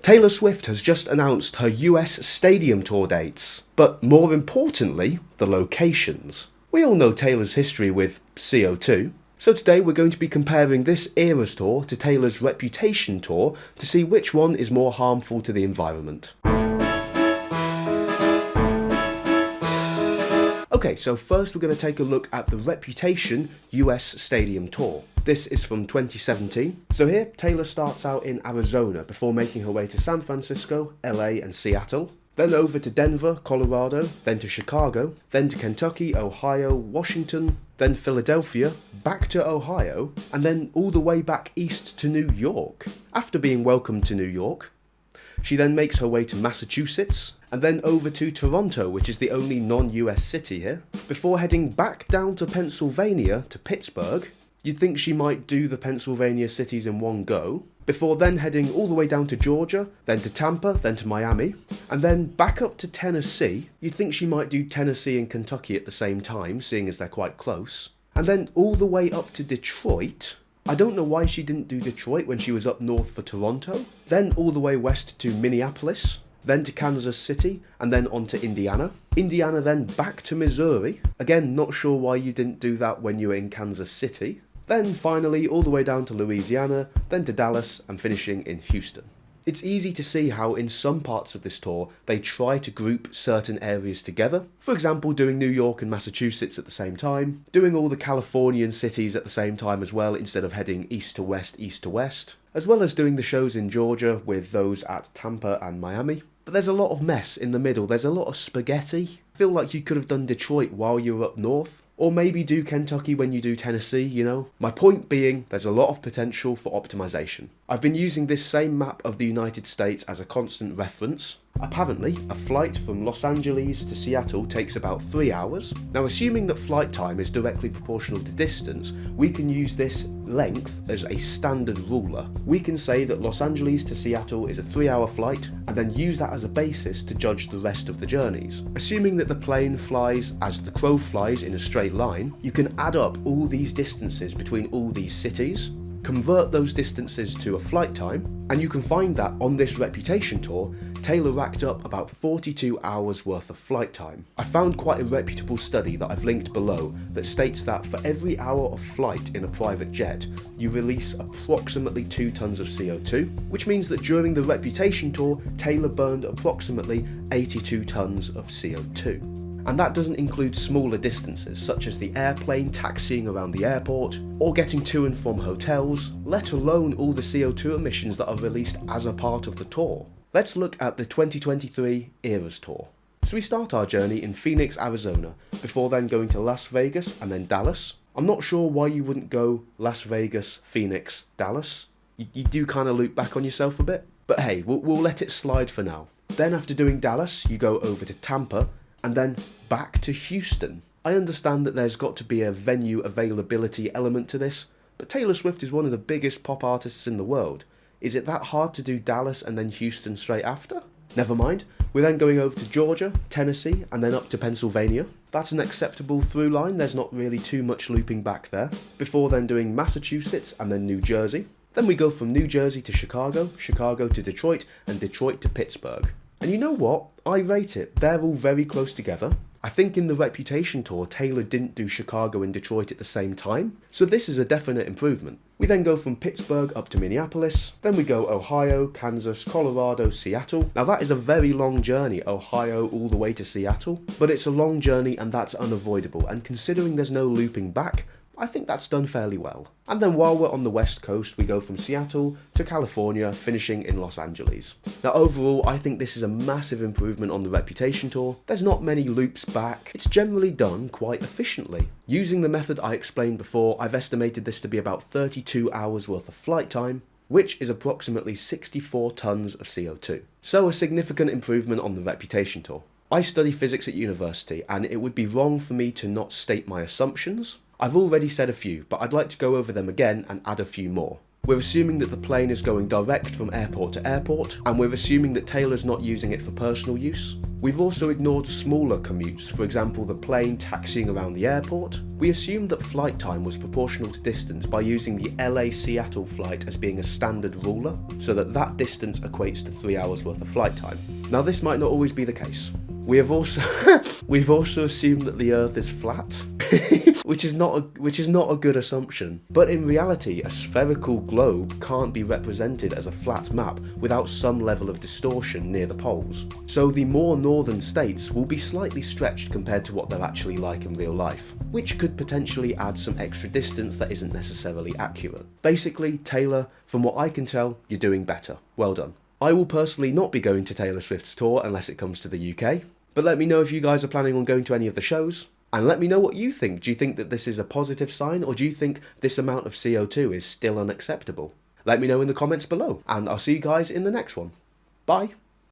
Taylor Swift has just announced her US stadium tour dates, but more importantly, the locations. We all know Taylor's history with CO2, so today we're going to be comparing this Eras tour to Taylor's Reputation tour to see which one is more harmful to the environment. Okay, so first we're going to take a look at the Reputation US Stadium Tour. This is from 2017. So here, Taylor starts out in Arizona before making her way to San Francisco, LA and Seattle. Then over to Denver, Colorado, then to Chicago, then to Kentucky, Ohio, Washington, then Philadelphia, back to Ohio, and then all the way back east to New York. After being welcomed to New York, she then makes her way to Massachusetts, and then over to Toronto, which is the only non-US city here, before heading back down to Pennsylvania to Pittsburgh. You'd think she might do the Pennsylvania cities in one go, before then heading all the way down to Georgia, then to Tampa, then to Miami, and then back up to Tennessee. You'd think she might do Tennessee and Kentucky at the same time, seeing as they're quite close, and then all the way up to Detroit. I don't know why she didn't do Detroit when she was up north for Toronto, then all the way west to Minneapolis, then to Kansas City, and then on to Indiana. Indiana then back to Missouri. Again, not sure why you didn't do that when you were in Kansas City. Then finally all the way down to Louisiana, then to Dallas, and finishing in Houston. It's easy to see how in some parts of this tour they try to group certain areas together. For example, doing New York and Massachusetts at the same time, doing all the Californian cities at the same time as well instead of heading east to west, as well as doing the shows in Georgia with those at Tampa and Miami. But there's a lot of mess in the middle, there's a lot of spaghetti. I feel like you could have done Detroit while you were up north. Or maybe do Kentucky when you do Tennessee, you know? My point being, there's a lot of potential for optimization. I've been using this same map of the United States as a constant reference. Apparently, a flight from Los Angeles to Seattle takes about 3 hours. Now, assuming that flight time is directly proportional to distance, we can use this length as a standard ruler. We can say that Los Angeles to Seattle is a 3-hour flight, and then use that as a basis to judge the rest of the journeys. Assuming that the plane flies as the crow flies in a straight line, you can add up all these distances between all these cities, convert those distances to a flight time, and you can find that on this Reputation tour, Taylor racked up about 42 hours worth of flight time. I found quite a reputable study that I've linked below that states that for every hour of flight in a private jet, you release approximately 2 tons of CO2, which means that during the Reputation tour, Taylor burned approximately 82 tons of CO2. And that doesn't include smaller distances such as the airplane taxiing around the airport or getting to and from hotels, let alone all the CO2 emissions that are released as a part of the tour. Let's look at the 2023 Eras tour. So we start our journey in Phoenix, Arizona, before then going to Las Vegas and then Dallas. I'm not sure why you wouldn't go Las Vegas, Phoenix, Dallas. You do kind of loop back on yourself a bit, but hey, we'll let it slide for now. Then after doing Dallas, you go over to Tampa, and then back to Houston. I understand that there's got to be a venue availability element to this, but Taylor Swift is one of the biggest pop artists in the world. Is it that hard to do Dallas and then Houston straight after? Never mind. We're then going over to Georgia, Tennessee, and then up to Pennsylvania. That's an acceptable through line, there's not really too much looping back there. Before then doing Massachusetts and then New Jersey. Then we go from New Jersey to Chicago, Chicago to Detroit, and Detroit to Pittsburgh. And you know what? I rate it. They're all very close together. I think in the Reputation tour, Taylor didn't do Chicago and Detroit at the same time, so this is a definite improvement. We then go from Pittsburgh up to Minneapolis, then we go Ohio, Kansas, Colorado, Seattle. Now that is a very long journey, Ohio all the way to Seattle, but it's a long journey and that's unavoidable, and considering there's no looping back, I think that's done fairly well. And then while we're on the west coast, we go from Seattle to California, finishing in Los Angeles. Now overall, I think this is a massive improvement on the Reputation tour. There's not many loops back. It's generally done quite efficiently. Using the method I explained before, I've estimated this to be about 32 hours worth of flight time, which is approximately 64 tons of CO2. So a significant improvement on the Reputation tour. I study physics at university, and it would be wrong for me to not state my assumptions. I've already said a few, but I'd like to go over them again and add a few more. we're assuming that the plane is going direct from airport to airport, and we're assuming that Taylor's not using it for personal use. We've also ignored smaller commutes, for example the plane taxiing around the airport. We assumed that flight time was proportional to distance by using the LA-Seattle flight as being a standard ruler, so that distance equates to 3 hours worth of flight time. Now this might not always be the case. We've also assumed that the Earth is flat, which is not a good assumption. But in reality, a spherical globe can't be represented as a flat map without some level of distortion near the poles. So the more northern states will be slightly stretched compared to what they're actually like in real life, which could potentially add some extra distance that isn't necessarily accurate. Basically, Taylor, from what I can tell, you're doing better. Well done. I will personally not be going to Taylor Swift's tour unless it comes to the UK, but let me know if you guys are planning on going to any of the shows, and let me know what you think. Do you think that this is a positive sign, or do you think this amount of CO2 is still unacceptable? Let me know in the comments below, and I'll see you guys in the next one. Bye!